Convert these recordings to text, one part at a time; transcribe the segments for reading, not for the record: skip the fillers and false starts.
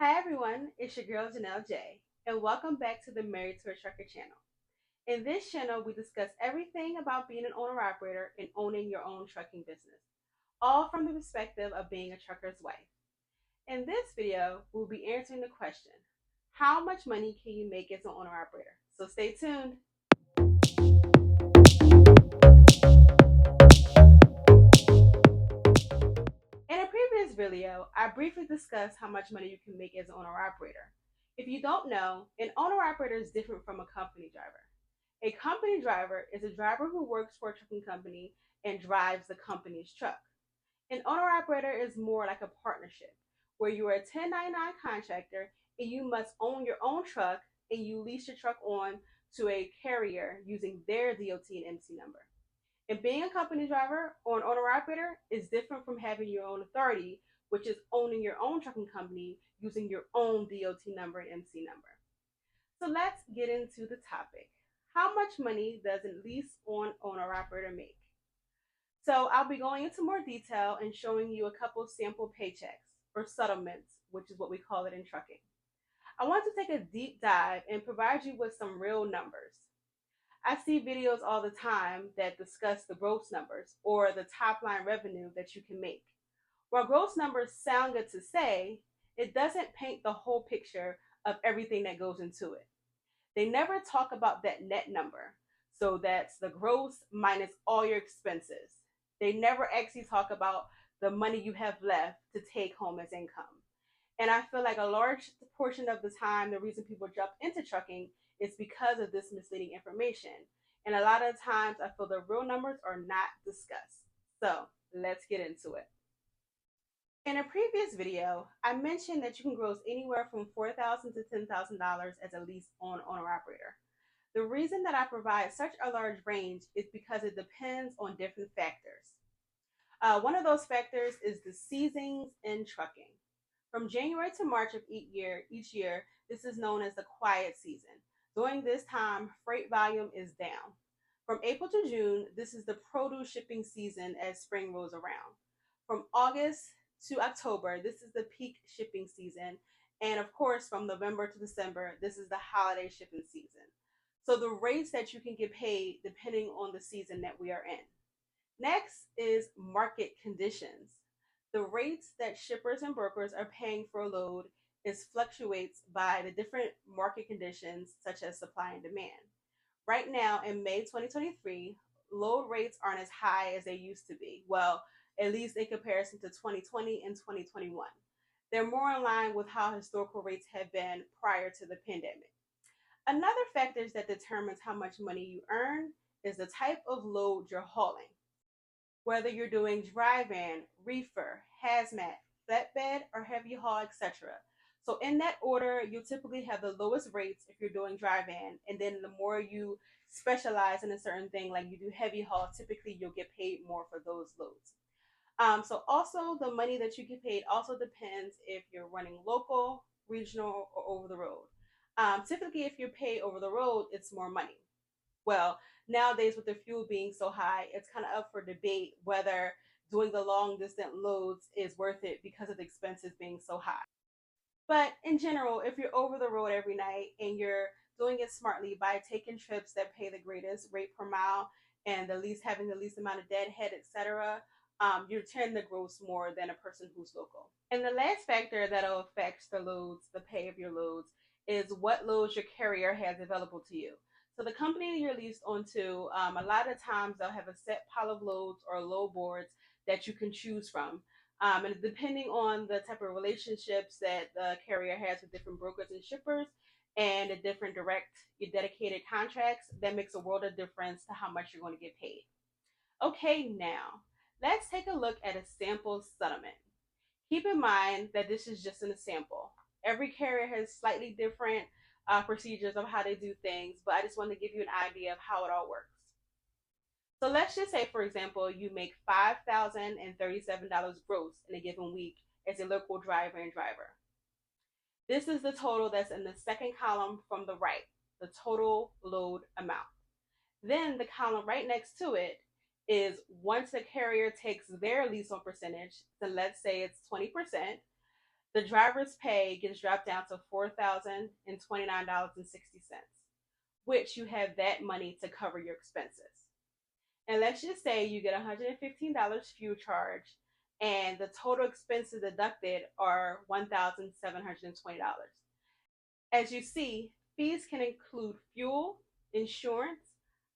Hi everyone, it's your girl Janelle J, and welcome back to the Married to a Trucker channel. In this channel, we discuss everything about being an owner operator and owning your own trucking business, all from the perspective of being a trucker's wife. In this video, we'll be answering the question, how much money can you make as an owner operator? So stay tuned. In a previous video, I briefly discussed how much money you can make as an owner operator. If you don't know, an owner operator is different from a company driver. A company driver is a driver who works for a trucking company and drives the company's truck. An owner operator is more like a partnership where you are a 1099 contractor and you must own your own truck and you lease your truck on to a carrier using their DOT and MC number. And being a company driver or an owner operator is different from having your own authority, which is owning your own trucking company using your own DOT number and MC number. So let's get into the topic. How much money does a lease on owner operator make? So I'll be going into more detail and showing you a couple sample paychecks or settlements, which is what we call it in trucking. I want to take a deep dive and provide you with some real numbers. I see videos all the time that discuss the gross numbers or the top line revenue that you can make. While gross numbers sound good to say, it doesn't paint the whole picture of everything that goes into it. They never talk about that net number. So that's the gross minus all your expenses. They never actually talk about the money you have left to take home as income. And I feel like a large portion of the time, the reason people jump into trucking is because of this misleading information. And a lot of times, I feel the real numbers are not discussed. So let's get into it. In a previous video, I mentioned that you can gross anywhere from $4,000 to $10,000 as a lease on owner operator. The reason that I provide such a large range is because it depends on different factors. One of those factors is the seasons in trucking. From January to March of each year, this is known as the quiet season. During this time, freight volume is down. From April to June, this is the produce shipping season as spring rolls around. From August to October, this is the peak shipping season. And of course, from November to December, this is the holiday shipping season. So the rates that you can get paid depending on the season that we are in. Next is market conditions. The rates that shippers and brokers are paying for a load is fluctuates by the different market conditions such as supply and demand. Right now in May 2023, load rates aren't as high as they used to be. Well, at least in comparison to 2020 and 2021. They're more in line with how historical rates have been prior to the pandemic. Another factor that determines how much money you earn is the type of load you're hauling. Whether you're doing dry van, reefer, hazmat, flatbed, or heavy haul, etc. So in that order, you typically have the lowest rates if you're doing dry van, and then the more you specialize in a certain thing, like you do heavy haul, typically you'll get paid more for those loads. So also the money that you get paid also depends if you're running local, regional, or over the road. Typically, if you're paid over the road, it's more money. Well, nowadays with the fuel being so high, it's kind of up for debate whether doing the long distance loads is worth it because of the expenses being so high. But in general, if you're over the road every night and you're doing it smartly by taking trips that pay the greatest rate per mile and the least having the least amount of deadhead, etc., you tend to gross more than a person who's local. And the last factor that affects the loads, the pay of your loads, is what loads your carrier has available to you. So the company you're leased onto, a lot of times they'll have a set pile of loads or load boards that you can choose from. And depending on the type of relationships that the carrier has with different brokers and shippers and the different direct, your dedicated contracts, that makes a world of difference to how much you're going to get paid. Okay, now let's take a look at a sample settlement. Keep in mind that this is just an sample. Every carrier has slightly different procedures of how they do things, but I just want to give you an idea of how it all works. So let's just say, for example, you make $5,037 gross in a given week as a local driver and driver. This is the total that's in the second column from the right, the total load amount. Then the column right next to it is once the carrier takes their lease on percentage, so let's say it's 20%, the driver's pay gets dropped down to $4,029.60, which you have that money to cover your expenses. And let's just say you get $115 fuel charge and the total expenses deducted are $1,720. As you see, fees can include fuel, insurance,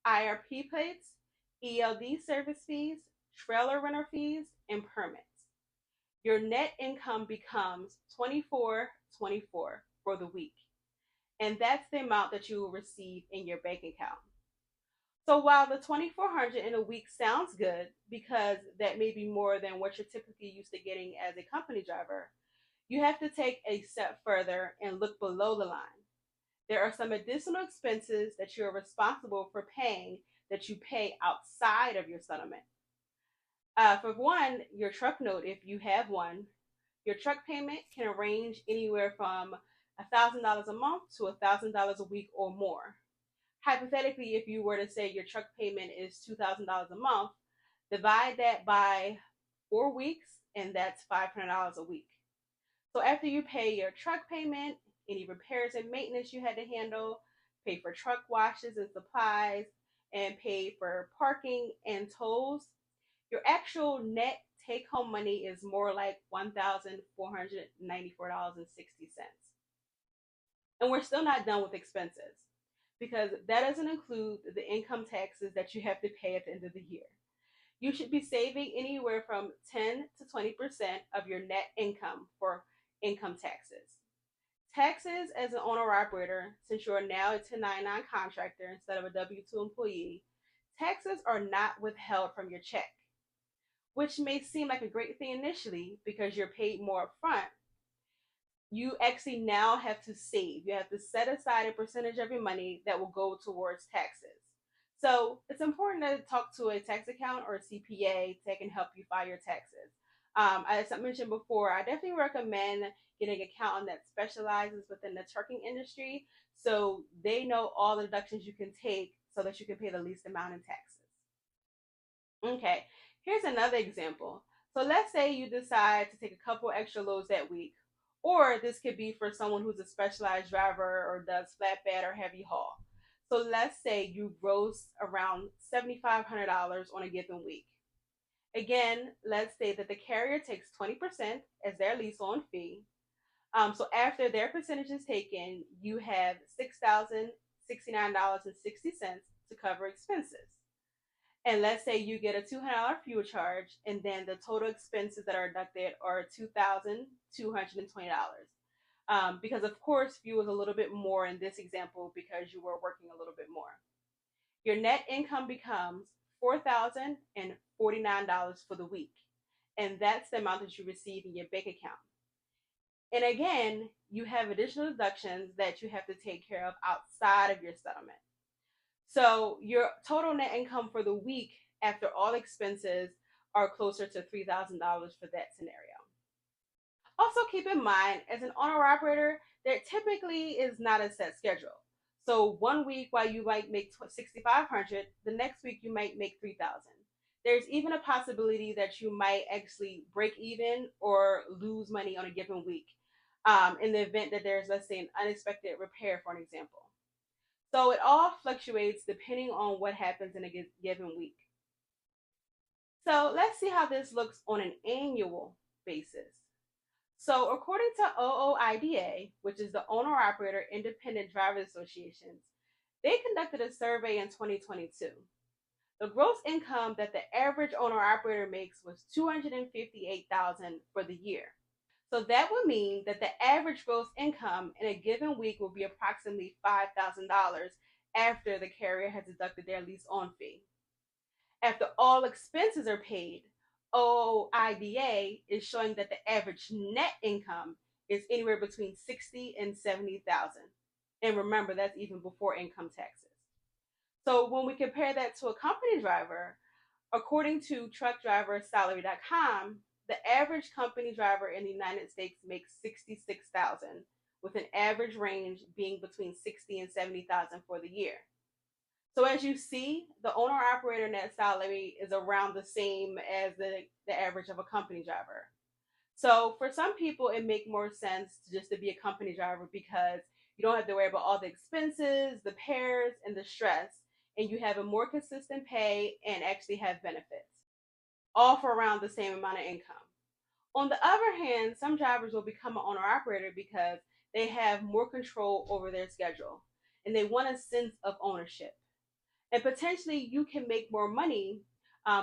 IRP plates, ELD service fees, trailer rental fees, and permits. Your net income becomes $24.24 for the week. And that's the amount that you will receive in your bank account. So while the 2,400 in a week sounds good because that may be more than what you're typically used to getting as a company driver, you have to take a step further and look below the line. There are some additional expenses that you're responsible for paying that you pay outside of your settlement. For one, your truck note, if you have one, your truck payment can range anywhere from $1,000 a month to $1,000 a week or more. Hypothetically, if you were to say your truck payment is $2,000 a month, divide that by 4 weeks, and that's $500 a week. So after you pay your truck payment, any repairs and maintenance you had to handle, pay for truck washes and supplies, and pay for parking and tolls, your actual net take home money is more like $1,494.60. And we're still not done with expenses because that doesn't include the income taxes that you have to pay at the end of the year. You should be saving anywhere from 10 to 20% of your net income for income taxes. Taxes as an owner operator, since you are now a 1099 contractor instead of a W 2 employee, taxes are not withheld from your check, which may seem like a great thing initially because you're paid more upfront. You actually now have to save. You have to set aside a percentage of your money that will go towards taxes. So it's important to talk to a tax accountant or a CPA that can help you file your taxes. As I mentioned before, I definitely recommend getting an accountant that specializes within the trucking industry so they know all the deductions you can take so that you can pay the least amount in taxes. Okay, here's another example. So let's say you decide to take a couple extra loads that week, or this could be for someone who's a specialized driver or does flatbed or heavy haul. So let's say you gross around $7,500 on a given week. Again, let's say that the carrier takes 20% as their lease on fee. So after their percentage is taken, you have $6,069.60 to cover expenses. And let's say you get a $200 fuel charge, and then the total expenses that are deducted are $2,220. Because, of course, fuel is a little bit more in this example because you were working a little bit more. Your net income becomes $4,049 for the week. And that's the amount that you receive in your bank account. And again, you have additional deductions that you have to take care of outside of your settlement. So your total net income for the week after all expenses are closer to $3,000 for that scenario. Also keep in mind, as an owner operator, there typically is not a set schedule. So one week while you might make 6,500, the next week you might make 3,000. There's even a possibility that you might actually break even or lose money on a given week in the event that there's, let's say, an unexpected repair, for an example. So it all fluctuates depending on what happens in a given week. So let's see how this looks on an annual basis. So according to OOIDA, which is the Owner Operator Independent Drivers Associations, they conducted a survey in 2022. The gross income that the average owner operator makes was $258,000 for the year. So that would mean that the average gross income in a given week will be approximately $5,000 after the carrier has deducted their lease on fee. After all expenses are paid, OIDA is showing that the average net income is anywhere between $60,000 and $70,000. And remember, that's even before income taxes. So when we compare that to a company driver, according to truckdriversalary.com, the average company driver in the United States makes $66,000, with an average range being between $60,000 and $70,000 for the year. So as you see, the owner operator net salary is around the same as the average of a company driver. So for some people, it makes more sense just to be a company driver because you don't have to worry about all the expenses, the pairs, and the stress, and you have a more consistent pay and actually have benefits, all for around the same amount of income. On the other hand, some drivers will become an owner operator because they have more control over their schedule and they want a sense of ownership. And potentially, you can make more money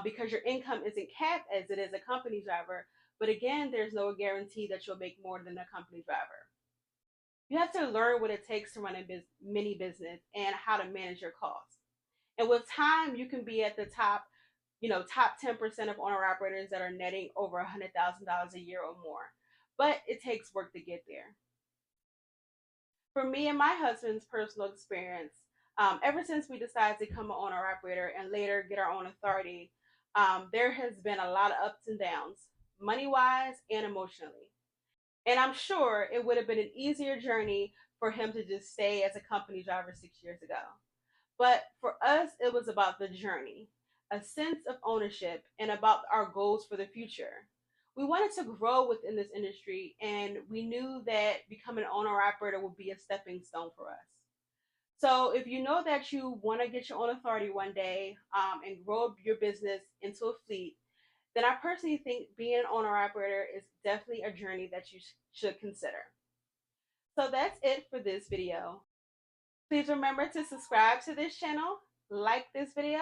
because your income isn't capped as it is a company driver. But again, there's no guarantee that you'll make more than a company driver. You have to learn what it takes to run a mini business and how to manage your costs. And with time, you can be at the top, top 10% of owner operators that are netting over $100,000 a year or more. But it takes work to get there. For me and my husband's personal experience, ever since we decided to become an owner operator and later get our own authority, there has been a lot of ups and downs, money wise and emotionally. And I'm sure it would have been an easier journey for him to just stay as a company driver 6 years ago. But for us, it was about the journey, a sense of ownership, and about our goals for the future. We wanted to grow within this industry, and we knew that becoming an owner operator would be a stepping stone for us. So, if you know that you want to get your own authority one day and grow your business into a fleet, then I personally think being an owner operator is definitely a journey that you should consider. So, that's it for this video. Please remember to subscribe to this channel, like this video,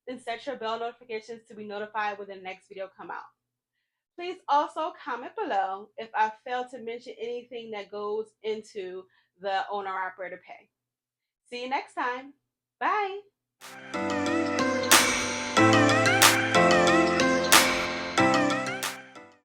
and set your bell notifications to be notified when the next video come out. Please also comment below if I failed to mention anything that goes into the owner operator pay. See you next time. Bye.